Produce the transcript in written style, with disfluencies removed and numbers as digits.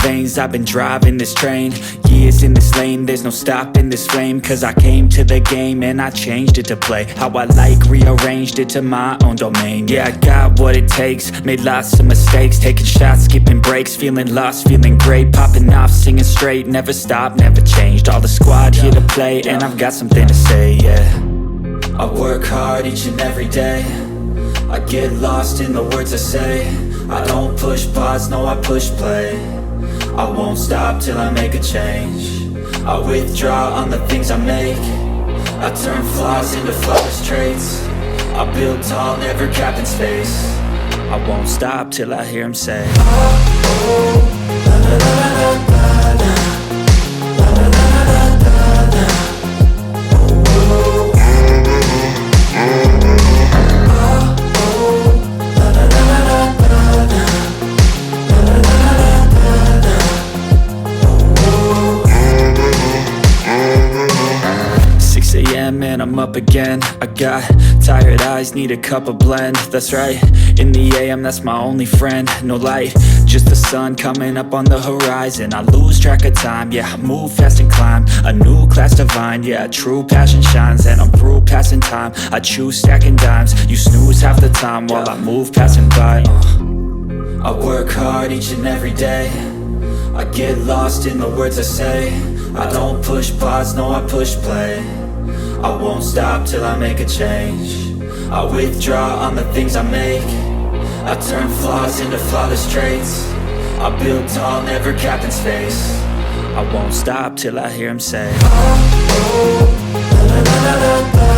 veins, I've been driving this train. Years in this lane, there's no stopping this flame. Cause I came to the game and I changed it to play how I like, rearranged it to my own domain. Yeah, I got what it takes, made lots of mistakes, taking shots, skipping breaks, feeling lost, feeling great, popping off, singing straight, never stopped, never changed. All the squad here to play, and I've got something to say, yeah. I work hard each and every day, I get lost in the words I say. I don't push pause, no I push play. I won't stop till I make a change. I withdraw on the things I make. I turn flaws into flawless traits. I build tall, never capped in space. I won't stop till I hear him say, oh, oh, la la la la la la. Man, I'm up again. I got tired eyes, need a cup of blend. That's right, in the AM, that's my only friend. No light, just the sun coming up on the horizon. I lose track of time, yeah, I move fast and climb a new class divine, yeah, true passion shines. And I'm through passing time, I choose stacking dimes. You snooze half the time while I move passing by. I work hard each and every day, I get lost in the words I say. I don't push pause, no I push play. I won't stop till I make a change. I withdraw on the things I make. I turn flaws into flawless traits. I build tall, never capped in space. I won't stop till I hear him say, oh, oh, la la la la la.